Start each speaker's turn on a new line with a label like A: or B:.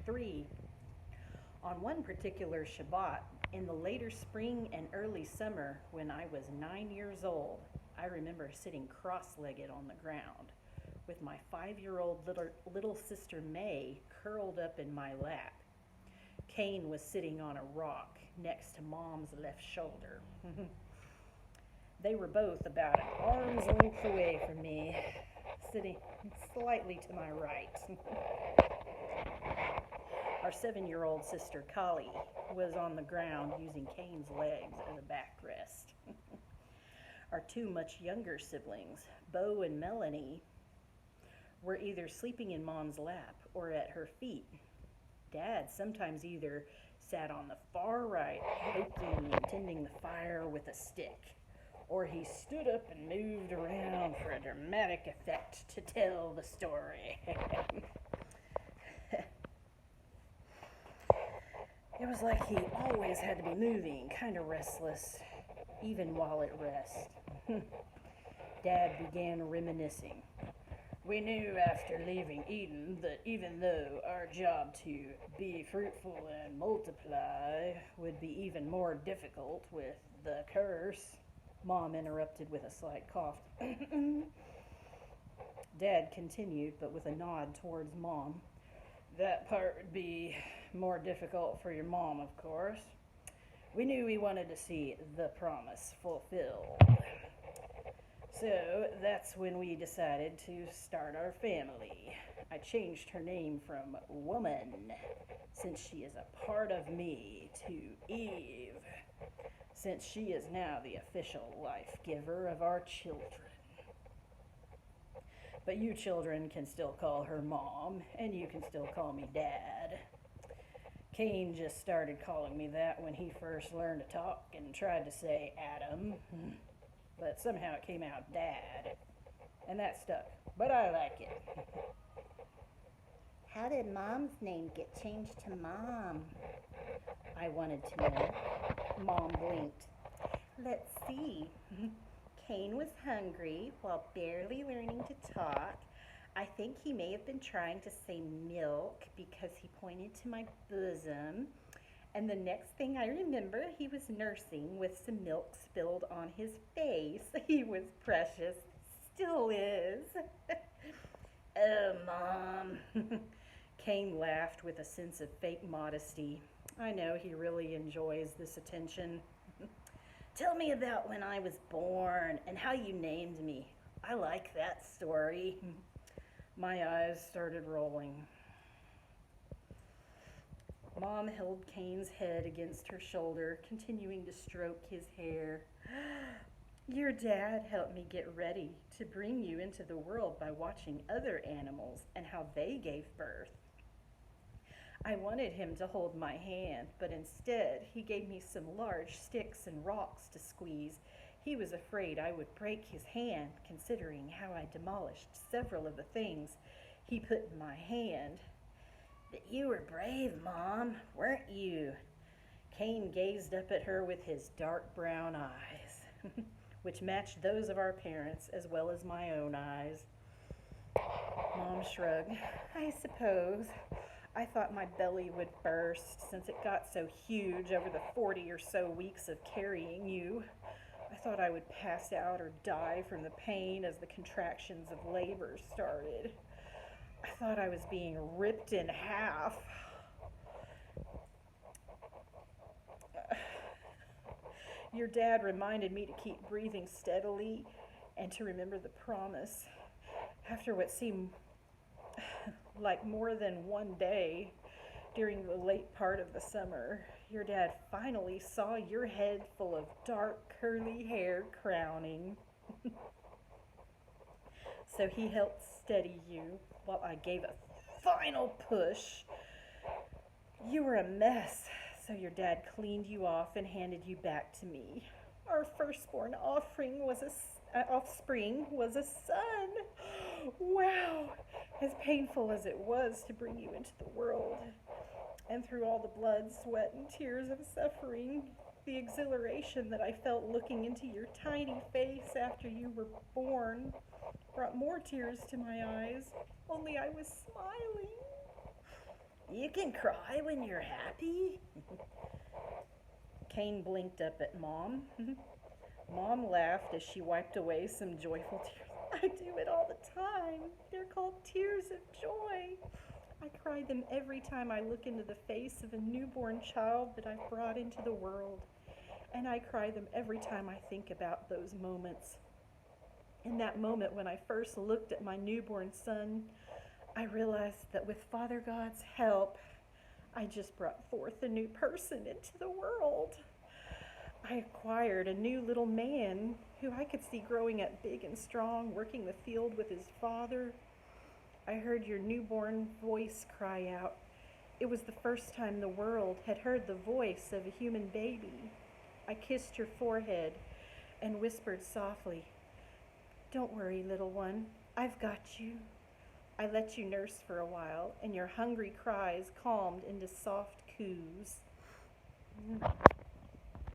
A: 3. On one particular Shabbat, in the later spring and early summer, when I was 9 years old, I remember sitting cross-legged on the ground, with my 5-year-old little sister May curled up in my lap. Cain was sitting on a rock next to Mom's left shoulder. They were both about an arm's length away from me, sitting slightly to my right. Our 7-year-old sister Kali was on the ground using Cain's legs as a backrest. Our two much younger siblings, Bo and Melanie, were either sleeping in Mom's lap or at her feet. Dad sometimes either sat on the far right, poking and tending the fire with a stick, or he stood up and moved around for a dramatic effect to tell the story. It was like he always had to be moving, kind of restless, even while at rest. Dad began reminiscing. We knew after leaving Eden that even though our job to be fruitful and multiply would be even more difficult with the curse, Mom interrupted with a slight cough. Dad continued, but with a nod towards Mom. That part would be more difficult for your mom, of course. We knew we wanted to see the promise fulfilled. So that's when we decided to start our family. I changed her name from Woman, since she is a part of me, to Eve, since she is now the official life giver of our children. But you children can still call her Mom, and you can still call me Dad. Cain just started calling me that when he first learned to talk and tried to say Adam. But somehow it came out Dad, and that stuck, but I like it. How did Mom's name get changed to Mom? I wanted to know. Mom blinked. Let's see. Cain was hungry while barely learning to talk. I think he may have been trying to say milk because he pointed to my bosom. And the next thing I remember, he was nursing with some milk spilled on his face. He was precious. Still is. Oh, Mom. Cain laughed with a sense of fake modesty. I know he really enjoys this attention. Tell me about when I was born and how you named me. I like that story. My eyes started rolling. Mom held Cain's head against her shoulder, continuing to stroke his hair. Your dad helped me get ready to bring you into the world by watching other animals and how they gave birth. I wanted him to hold my hand, but instead he gave me some large sticks and rocks to squeeze. He was afraid I would break his hand, considering how I demolished several of the things he put in my hand. But you were brave, Mom, weren't you? Cain gazed up at her with his dark brown eyes, which matched those of our parents as well as my own eyes. Mom shrugged. I suppose. I thought my belly would burst since it got so huge over the 40 or so weeks of carrying you. I thought I would pass out or die from the pain as the contractions of labor started. I thought I was being ripped in half. Your dad reminded me to keep breathing steadily and to remember the promise. After what seemed like more than one day during the late part of the summer, your dad finally saw your head full of dark curly hair crowning. So he helped steady you while I gave a final push. You were a mess, so your dad cleaned you off and handed you back to me. Our firstborn offspring was a son. Wow, as painful as it was to bring you into the world, and through all the blood, sweat, and tears of suffering, the exhilaration that I felt looking into your tiny face after you were born brought more tears to my eyes, only I was smiling. You can cry when you're happy. Cain blinked up at Mom. Mom laughed as she wiped away some joyful tears. I do it all the time. They're called tears of joy. I cry them every time I look into the face of a newborn child that I've brought into the world. And I cry them every time I think about those moments. In that moment when I first looked at my newborn son, I realized that with Father God's help, I just brought forth a new person into the world. I acquired a new little man who I could see growing up big and strong, working the field with his father. I heard your newborn voice cry out. It was the first time the world had heard the voice of a human baby. I kissed your forehead and whispered softly, "Don't worry, little one, I've got you." I let you nurse for a while, and your hungry cries calmed into soft coos.